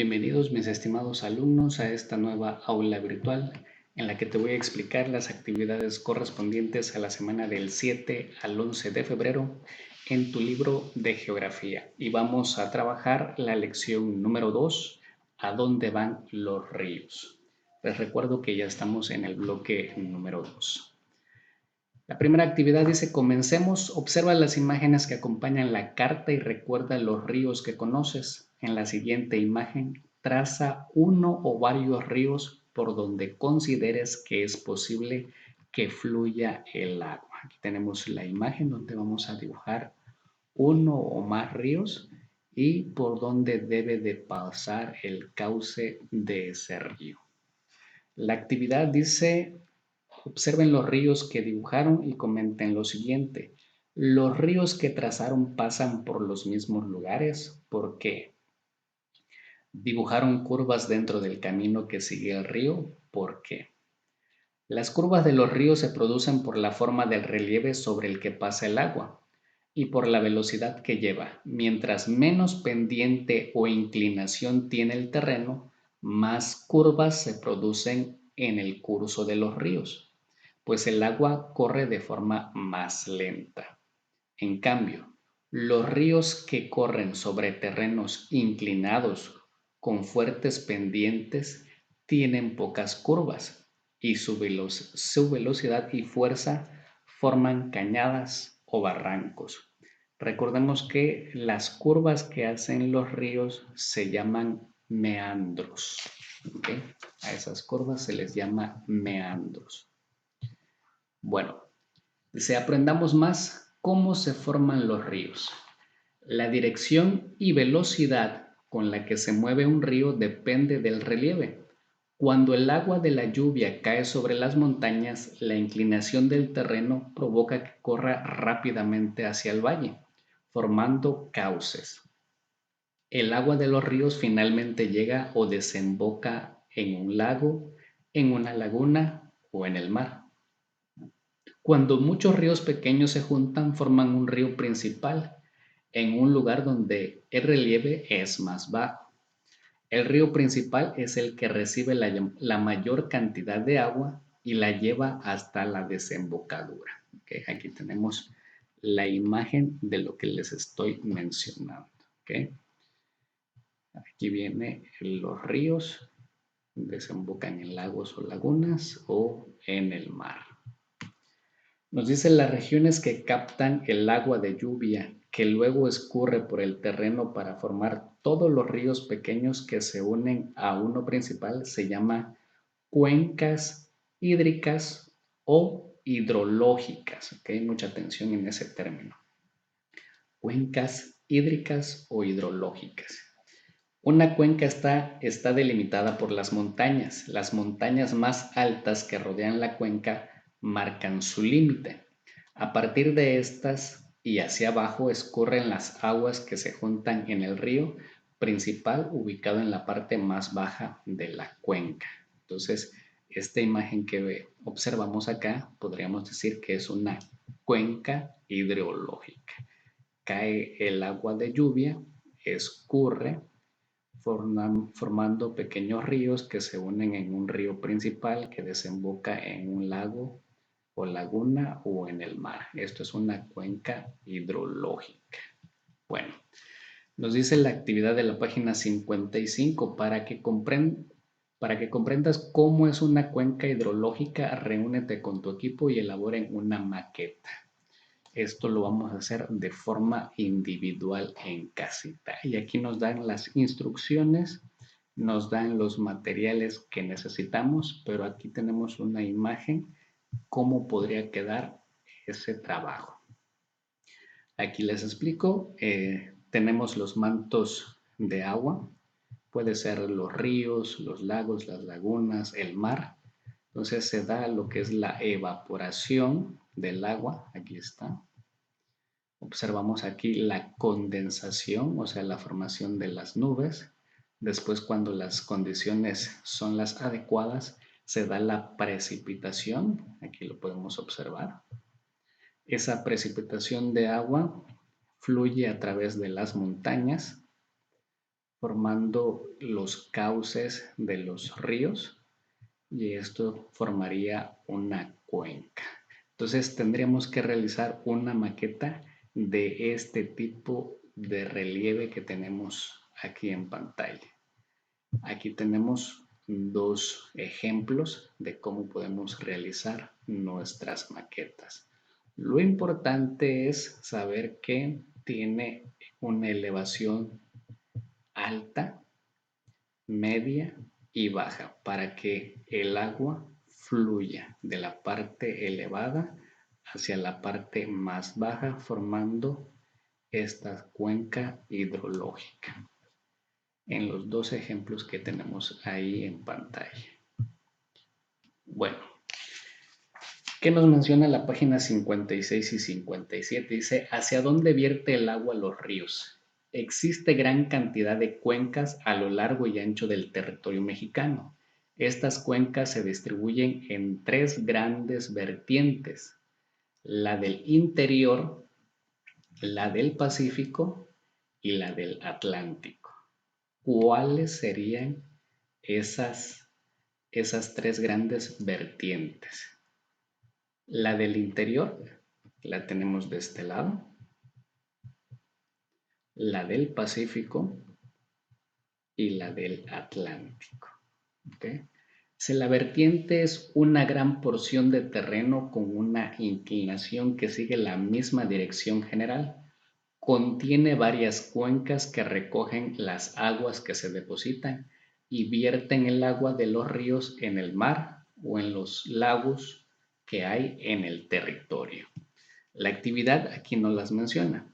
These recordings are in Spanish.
Bienvenidos mis estimados alumnos a esta nueva aula virtual en la que te voy a explicar las actividades correspondientes a la semana del 7 al 11 de febrero en tu libro de geografía. Y vamos a trabajar la lección número 2, ¿a dónde van los ríos? Les recuerdo que ya estamos en el bloque número 2. La primera actividad dice, comencemos, observa las imágenes que acompañan la carta y recuerda los ríos que conoces. En la siguiente imagen, traza uno o varios ríos por donde consideres que es posible que fluya el agua. Aquí tenemos la imagen donde vamos a dibujar uno o más ríos y por donde debe de pasar el cauce de ese río. La actividad dice, observen los ríos que dibujaron y comenten lo siguiente. ¿Los ríos que trazaron pasan por los mismos lugares? ¿Por qué? ¿Dibujaron curvas dentro del camino que sigue el río? ¿Por qué? Las curvas de los ríos se producen por la forma del relieve sobre el que pasa el agua y por la velocidad que lleva. Mientras menos pendiente o inclinación tiene el terreno, más curvas se producen en el curso de los ríos, pues el agua corre de forma más lenta. En cambio, los ríos que corren sobre terrenos inclinados con fuertes pendientes tienen pocas curvas y su velocidad y fuerza forman cañadas o barrancos. Recordemos que las curvas que hacen los ríos se llaman meandros. ¿Okay? A esas curvas se les llama meandros. Bueno, dice, aprendamos más cómo se forman los ríos. La dirección y velocidad con la que se mueve un río depende del relieve. Cuando el agua de la lluvia cae sobre las montañas, la inclinación del terreno provoca que corra rápidamente hacia el valle, formando cauces. El agua de los ríos finalmente llega o desemboca en un lago, en una laguna o en el mar. Cuando muchos ríos pequeños se juntan, forman un río principal en un lugar donde el relieve es más bajo. El río principal es el que recibe la mayor cantidad de agua y la lleva hasta la desembocadura. ¿Okay? Aquí tenemos la imagen de lo que les estoy mencionando. ¿Okay? Aquí vienen los ríos, desembocan en lagos o lagunas o en el mar. Nos dice las regiones que captan el agua de lluvia que luego escurre por el terreno para formar todos los ríos pequeños que se unen a uno principal se llama cuencas hídricas o hidrológicas. ¿Okay? Mucha atención en ese término. Cuencas hídricas o hidrológicas. Una cuenca está delimitada por las montañas. Las montañas más altas que rodean la cuenca marcan su límite. A partir de estas y hacia abajo escurren las aguas que se juntan en el río principal ubicado en la parte más baja de la cuenca. Entonces, esta imagen que observamos acá podríamos decir que es una cuenca hidrológica. Cae el agua de lluvia, escurre formando pequeños ríos que se unen en un río principal que desemboca en un lago o laguna o en el mar. Esto es una cuenca hidrológica. Bueno, nos dice la actividad de la página 55 para que comprendas cómo es una cuenca hidrológica, reúnete con tu equipo y elaboren una maqueta. Esto lo vamos a hacer de forma individual en casita. Y aquí nos dan las instrucciones, nos dan los materiales que necesitamos, pero aquí tenemos una imagen, cómo podría quedar ese trabajo. Aquí les explico, tenemos los mantos de agua, puede ser los ríos, los lagos, las lagunas, el mar. Entonces se da lo que es la evaporación del agua, aquí está. Observamos aquí la condensación, o sea, la formación de las nubes. Después, cuando las condiciones son las adecuadas, se da la precipitación. Aquí lo podemos observar. Esa precipitación de agua fluye a través de las montañas, formando los cauces de los ríos y esto formaría una cuenca. Entonces tendríamos que realizar una maqueta de este tipo de relieve que tenemos aquí en pantalla. Aquí tenemos dos ejemplos de cómo podemos realizar nuestras maquetas. Lo importante es saber que tiene una elevación alta, media y baja para que el agua fluya de la parte elevada hacia la parte más baja formando esta cuenca hidrológica en los dos ejemplos que tenemos ahí en pantalla. Bueno, ¿qué nos menciona la página 56 y 57? Dice, ¿hacia dónde vierte el agua a los ríos? Existe gran cantidad de cuencas a lo largo y ancho del territorio mexicano. Estas cuencas se distribuyen en tres grandes vertientes, la del interior, la del Pacífico y la del Atlántico. ¿Cuáles serían esas tres grandes vertientes? La del interior la tenemos de este lado, la del Pacífico y la del Atlántico. ¿Okay? Si la vertiente es una gran porción de terreno con una inclinación que sigue la misma dirección general, contiene varias cuencas que recogen las aguas que se depositan y vierten el agua de los ríos en el mar o en los lagos que hay en el territorio. La actividad aquí no las menciona.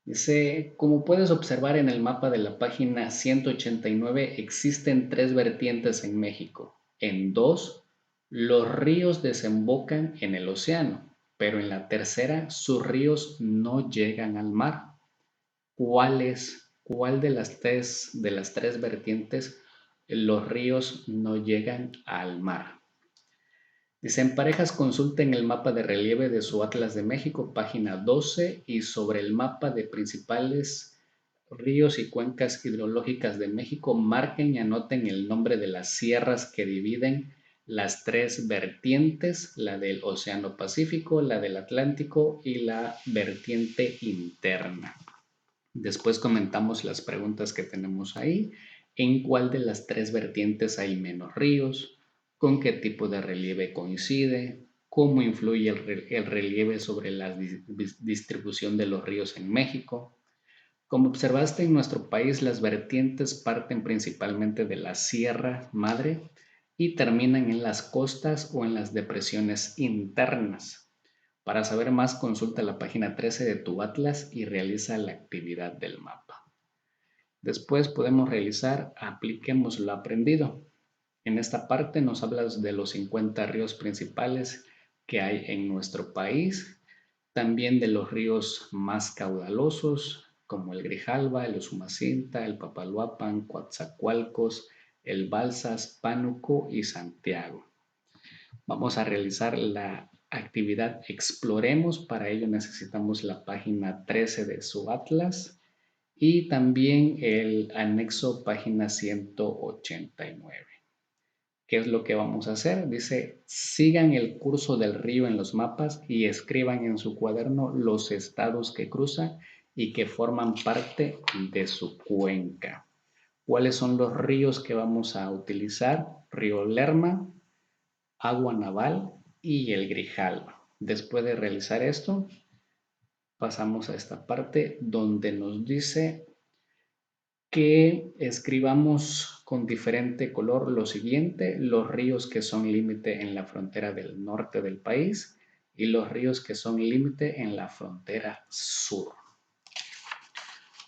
Dice, como puedes observar en el mapa de la página 189, existen tres vertientes en México. En dos, los ríos desembocan en el océano, pero en la tercera, sus ríos no llegan al mar. ¿Cuál de las tres vertientes los ríos no llegan al mar? Dice, en parejas consulten el mapa de relieve de su Atlas de México, página 12, y sobre el mapa de principales ríos y cuencas hidrológicas de México, marquen y anoten el nombre de las sierras que dividen las tres vertientes, la del Océano Pacífico, la del Atlántico y la vertiente interna. Después comentamos las preguntas que tenemos ahí, en cuál de las tres vertientes hay menos ríos, con qué tipo de relieve coincide, cómo influye el relieve sobre la distribución de los ríos en México. Como observaste, en nuestro país las vertientes parten principalmente de la Sierra Madre y terminan en las costas o en las depresiones internas. Para saber más, consulta la página 13 de tu Atlas y realiza la actividad del mapa. Después podemos realizar apliquemos lo aprendido. En esta parte nos hablas de los 50 ríos principales que hay en nuestro país, también de los ríos más caudalosos como el Grijalva, el Usumacinta, el Papaloapan, Coatzacoalcos, el Balsas, Pánuco y Santiago. Vamos a realizar la actividad Exploremos. Para ello necesitamos la página 13 de su Atlas y también el anexo página 189. ¿Qué es lo que vamos a hacer? Dice, sigan el curso del río en los mapas y escriban en su cuaderno los estados que cruza y que forman parte de su cuenca. ¿Cuáles son los ríos que vamos a utilizar? Río Lerma, Agua Naval y el Grijalva. Después de realizar esto, pasamos a esta parte donde nos dice que escribamos con diferente color lo siguiente: los ríos que son límite en la frontera del norte del país y los ríos que son límite en la frontera sur.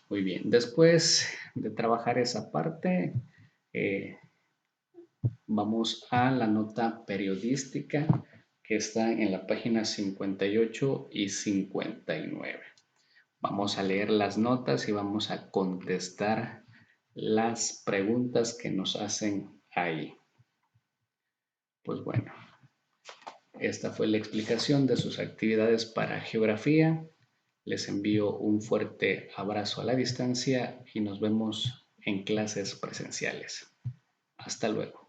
Muy bien, después de trabajar esa parte, vamos a la nota periodística que está en la página 58 y 59. Vamos a leer las notas y vamos a contestar las preguntas que nos hacen ahí. Pues bueno, esta fue la explicación de sus actividades para geografía. Les envío un fuerte abrazo a la distancia y nos vemos en clases presenciales. Hasta luego.